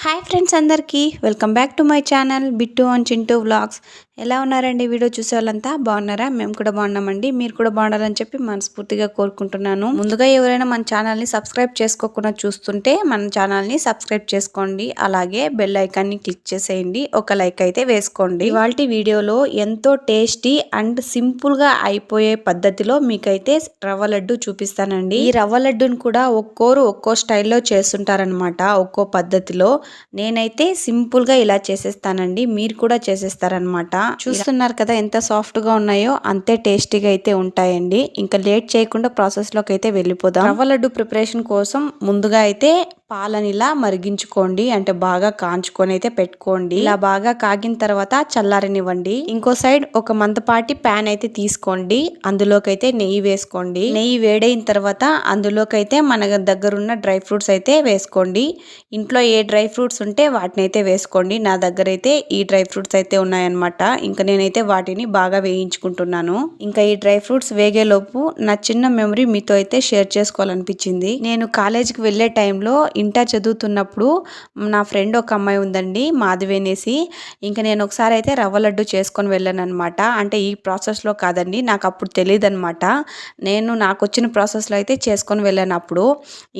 Hi friends అందరికీ welcome back to my channel Bittu and Chintu vlogs. ఎలా ఉన్నారండి? వీడియో చూసే వాళ్ళంతా బాగున్నారా? మేము కూడా బాగున్నామండి. మీరు కూడా బాగుండాలని చెప్పి మనస్ఫూర్తిగా కోరుకుంటున్నాను. ముందుగా ఎవరైనా మన ఛానల్ని సబ్స్క్రైబ్ చేసుకోకుండా చూస్తుంటే మన ఛానల్ని సబ్స్క్రైబ్ చేసుకోండి. అలాగే బెల్ ఐకాన్ని క్లిక్ చేసేయండి. ఒక లైక్ అయితే వేసుకోండి. ఇవాల్టి వీడియోలో ఎంతో టేస్టీ అండ్ సింపుల్గా అయిపోయే పద్ధతిలో మీకైతే రవ్వ లడ్డు చూపిస్తానండి. ఈ రవ్వ లడ్డును కూడా ఒక్కోరు ఒక్కో స్టైల్లో చేస్తుంటారనమాట, ఒక్కో పద్ధతిలో. నేనైతే సింపుల్ గా ఇలా చేసేస్తానండి, మీరు కూడా చేసేస్తారనమాట. చూస్తున్నారు కదా ఎంత సాఫ్ట్ గా ఉన్నాయో, అంతే టేస్టీగా అయితే ఉంటాయండి. ఇంకా లేట్ చేయకుండా ప్రాసెస్ లోకి అయితే వెళ్ళిపోదాం. రవ్వ లడ్డు ప్రిపరేషన్ కోసం ముందుగా అయితే పాలని ఇలా మరిగించుకోండి, అంటే బాగా కాంచుకొని అయితే పెట్టుకోండి. ఇలా బాగా కాగిన తర్వాత చల్లారనివ్వండి. ఇంకో సైడ్ ఒక మందపాటి ప్యాన్ అయితే తీసుకోండి, అందులోకి అయితే నెయ్యి వేసుకోండి. నెయ్యి వేడైన తర్వాత అందులోకి అయితే మన దగ్గర ఉన్న డ్రై ఫ్రూట్స్ అయితే వేసుకోండి. ఇంట్లో ఏ డ్రై ఫ్రూట్స్ ఉంటే వాటిని అయితే వేసుకోండి. నా దగ్గర అయితే ఈ డ్రై ఫ్రూట్స్ అయితే ఉన్నాయన్నమాట. ఇంకా నేనైతే వాటిని బాగా వేయించుకుంటున్నాను. ఇంకా ఈ డ్రై ఫ్రూట్స్ వేగేలోపు నా చిన్న మెమరీ మీతో అయితే షేర్ చేసుకోవాలనిపించింది. నేను కాలేజీకి వెళ్ళే టైంలో ఇంటర్ చదువుతున్నప్పుడు నా ఫ్రెండ్ ఒక అమ్మాయి ఉందండి, మాధవి అనేసి. ఇంకా నేను ఒకసారి అయితే రవ్వ లడ్డు చేసుకొని వెళ్ళాను అనమాట. అంటే ఈ ప్రాసెస్లో కాదండి, నాకు అప్పుడు తెలియదు అనమాట. నాకు వచ్చిన ప్రాసెస్లో అయితే చేసుకొని వెళ్ళాను అప్పుడు.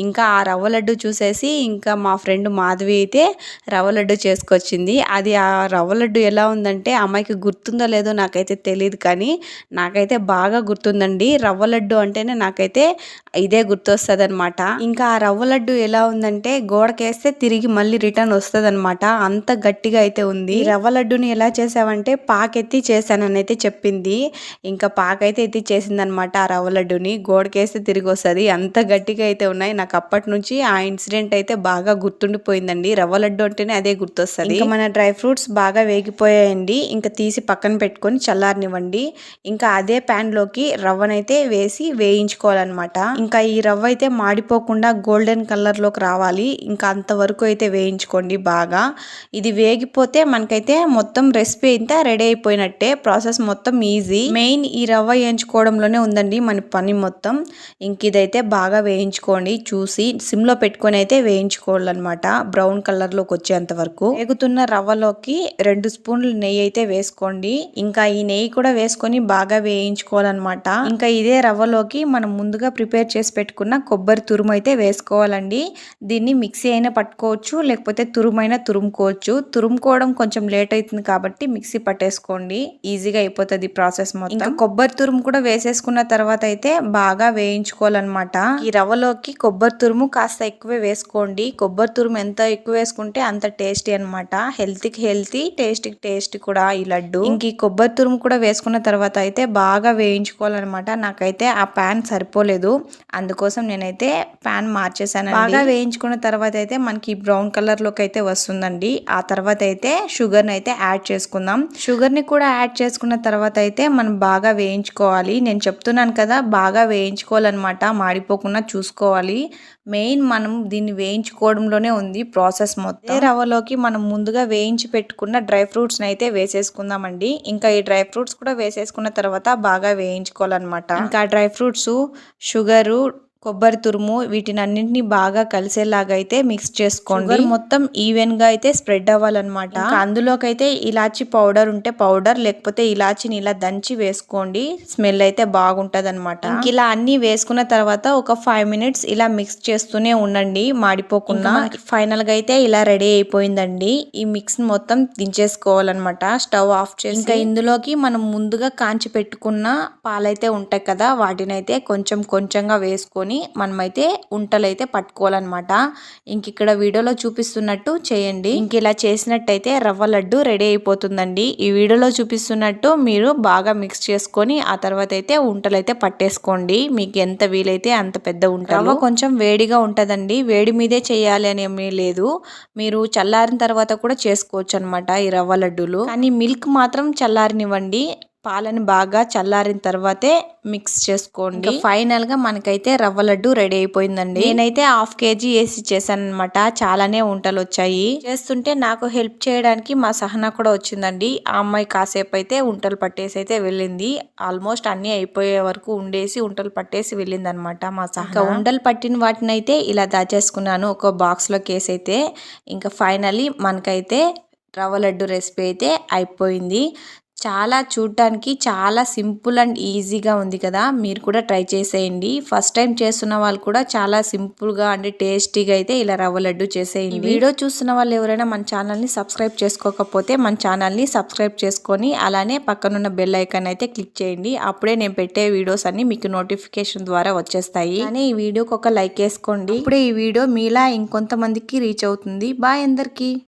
ఇంకా ఆ రవ్వ లడ్డు చూసేసి ఇంకా మా ఫ్రెండ్ మాధవి అయితే రవ్వ లడ్డు చేసుకొచ్చింది. అది ఆ రవ్వ లడ్డు ఎలా ఉందంటే, అమ్మాయికి గుర్తుందో లేదో నాకైతే తెలియదు, కానీ నాకైతే బాగా గుర్తుందండి. రవ్వ లడ్డు అంటేనే నాకైతే ఇదే గుర్తొస్తుంది అనమాట. ఇంకా ఆ రవ్వ లడ్డు ఎలా ఉందంటే, గోడకేస్తే తిరిగి మళ్ళీ రిటర్న్ వస్తుంది అనమాట, అంత గట్టిగా అయితే ఉంది. రవ్వ లడ్డుని ఎలా చేసావంటే పాకెత్తి చేశానని అయితే చెప్పింది. ఇంకా పాకైతే ఎత్తి చేసింది అనమాట ఆ రవ్వ లడ్డుని. గోడకేస్తే తిరిగి వస్తుంది, అంత గట్టిగా అయితే ఉన్నాయి. నాకు అప్పటి నుంచి ఆ ఇన్సిడెంట్ అయితే బాగా గుర్తుండిపోయిందండి. రవ్వ లడ్డు అంటేనే అదే గుర్తొస్తుంది. ఇంకా మన డ్రై ఫ్రూట్స్ బాగా వేగిపోయాయండి. ఇంకా తీసి పక్కన పెట్టుకొని చల్లారనివ్వండి. ఇంకా అదే ప్యాన్ లోకి రవ్వనైతే వేసి వేయించుకోవాలన్నమాట. ఇంకా ఈ రవ్వ అయితే మాడిపోకుండా గోల్డెన్ కలర్ లోకి రావాలి. ఇంకా అంతవరకు అయితే వేయించుకోండి బాగా. ఇది వేగిపోతే మనకైతే మొత్తం రెసిపీ అయితే రెడీ అయిపోయినట్టే. ప్రాసెస్ మొత్తం ఈజీ. మెయిన్ ఈ రవ్వ వేయించుకోవడంలోనే ఉందండి మన పని మొత్తం. ఇంక ఇదైతే బాగా వేయించుకోండి, చూసి సిమ్ లో పెట్టుకొని అయితే వేయించుకోవాలన్నమాట, బ్రౌన్ కలర్ లోకి వచ్చేంత వరకు. వేగుతున్న రవ్వలోకి 2 స్పూన్లు నెయ్యి అయితే వేసుకోండి. ఇంకా ఈ నెయ్యి కూడా వేసుకొని బాగా వేయించుకోవాలన్నమాట. ఇంకా ఇదే రవ్వలోకి మనం ముందుగా ప్రిపేర్ చేసి పెట్టుకున్న కొబ్బరి తురుము అయితే వేసుకోవాలండి. దీన్ని మిక్సీ అయినా పట్టుకోవచ్చు, లేకపోతే తురుమైనా తురుముకోవచ్చు. తురుముకోవడం కొంచెం లేట్ అవుతుంది కాబట్టి మిక్సీ పట్టేసుకోండి, ఈజీగా అయిపోతుంది ప్రాసెస్ మొత్తం. ఇంకా కొబ్బరి తురుము కూడా వేసేసుకున్న తర్వాత అయితే బాగా వేయించుకోవాలన్నమాట. ఈ రవ్వలోకి కొబ్బరి తురుము కాస్త ఎక్కువే వేసుకోండి. కొబ్బరి తురుము ఎంత ఎక్కువ వేసుకుంటే అంత టేస్టీ అనమాట. హెల్తీకి హెల్తీ, టేస్టీకి టేస్టీ కూడా ఈ లడ్డు. ఇంక ఈ కొబ్బరి తురుము కూడా వేసుకున్న తర్వాత అయితే బాగా వేయించుకోవాలన్నమాట. నాకైతే ఆ ప్యాన్ సరిపోలేదు, అందుకోసం నేనైతే ప్యాన్ మార్చేసాను. బాగా వేయించుకున్న తర్వాత అయితే మనకి బ్రౌన్ కలర్ లోకి అయితే వస్తుందండి. ఆ తర్వాత అయితే షుగర్ ని అయితే యాడ్ చేసుకుందాం. షుగర్ ని కూడా యాడ్ చేసుకున్న తర్వాత అయితే మనం బాగా వేయించుకోవాలి. నేను చెప్తున్నాను కదా, బాగా వేయించుకోవాలన్నమాట, మాడిపోకుండా చూసుకోవాలి. మెయిన్ మనం దీన్ని వేయించుకోవడంలోనే ఉంది ప్రాసెస్ మొత్తం. రవ్వలోకి మనం ముందుగా వేయించి పెట్టుకున్న డ్రై ఫ్రూట్స్ అయితే వేసేసుకుందామండి. ఇంకా ఈ డ్రై ఫ్రూట్స్ కూడా వేసేసుకున్న తర్వాత బాగా వేయించుకోవాలన్నమాట. ఇంకా డ్రై ఫ్రూట్స్, షుగరు, కొబ్బరి తురుము వీటినన్నింటినీ బాగా కలిసేలాగా అయితే మిక్స్ చేసుకోండి. మొత్తం ఈవెన్ గా అయితే స్ప్రెడ్ అవ్వాలన్నమాట. అందులోకి అయితే ఇలాచి పౌడర్ ఉంటే పౌడర్, లేకపోతే ఇలాచిని ఇలా దంచి వేసుకోండి, స్మెల్ అయితే బాగుంటది అనమాట. ఇలా అన్ని వేసుకున్న తర్వాత ఒక 5 మినిట్స్ ఇలా మిక్స్ చేస్తూనే ఉండండి, మాడిపోకుండా. ఫైనల్ గా అయితే ఇలా రెడీ అయిపోయిందండి. ఈ మిక్స్ మొత్తం దించేసుకోవాలన్నమాట, స్టవ్ ఆఫ్ చేసి. ఇంకా ఇందులోకి మనం ముందుగా కాంచి పెట్టుకున్న పాలైతే ఉంటాయి కదా, వాటినైతే కొంచెం కొంచెంగా వేసుకొని మనమైతే ఉంటలైతే పట్టుకోవాలన్నమాట. ఇంక ఇక్కడ వీడియోలో చూపిస్తున్నట్టు చేయండి. ఇంక ఇలా చేసినట్టయితే రవ్వ లడ్డు రెడీ అయిపోతుందండి. ఈ వీడియోలో చూపిస్తున్నట్టు మీరు బాగా మిక్స్ చేసుకొని ఆ తర్వాత అయితే ఉంటలైతే పట్టేసుకోండి. మీకు ఎంత వీలైతే అంత పెద్ద ఉంటలు. రవ్వ కొంచెం వేడిగా ఉంటదండి, వేడి మీదే చేయాలి అని ఏమీ లేదు. మీరు చల్లారిన తర్వాత కూడా చేసుకోవచ్చు అనమాట ఈ రవ్వ లడ్డూలు. కానీ మిల్క్ మాత్రం చల్లారనివ్వండి, పాలని బాగా చల్లారిన తర్వాతే మిక్స్ చేసుకోండి. ఫైనల్ గా మనకైతే రవ్వ లడ్డు రెడీ అయిపోయిందండి. నేనైతే 1/2 kg వేసి చేశాను అనమాట. చాలానే వంటలు వచ్చాయి. చేస్తుంటే నాకు హెల్ప్ చేయడానికి మా సహనా కూడా వచ్చిందండి. ఆ అమ్మాయి కాసేపు అయితే వంటలు పట్టేసి అయితే వెళ్ళింది. ఆల్మోస్ట్ అన్ని అయిపోయే వరకు ఉండేసి వంటలు పట్టేసి వెళ్ళింది అనమాట మా సహనా. ఉండలు పట్టిన వాటిని అయితే ఇలా దాచేసుకున్నాను ఒక బాక్స్ లో కేసు అయితే. ఇంకా ఫైనల్లీ మనకైతే రవ్వ లడ్డు రెసిపీ అయితే అయిపోయింది. చాలా చూడటానికి చాలా సింపుల్ అండ్ ఈజీగా ఉంది కదా. మీరు కూడా ట్రై చేసేయండి. ఫస్ట్ టైం చేస్తున్న వాళ్ళు కూడా చాలా సింపుల్గా అంటే టేస్టీగా అయితే ఇలా రవ్వ లడ్డు చేసేయండి. వీడియో చూస్తున్న వాళ్ళు ఎవరైనా మన ఛానల్ని సబ్స్క్రైబ్ చేసుకోకపోతే మన ఛానల్ని సబ్స్క్రైబ్ చేసుకొని అలానే పక్కనున్న బెల్ ఐకాన్ అయితే క్లిక్ చేయండి. అప్పుడే నేను పెట్టే వీడియోస్ అన్ని మీకు నోటిఫికేషన్ ద్వారా వచ్చేస్తాయి. కానీ ఈ వీడియోకి ఒక లైక్ వేసుకోండి. అప్పుడే ఈ వీడియో మీలా ఇంకొంతమందికి రీచ్ అవుతుంది. బాయ్ అందరికీ.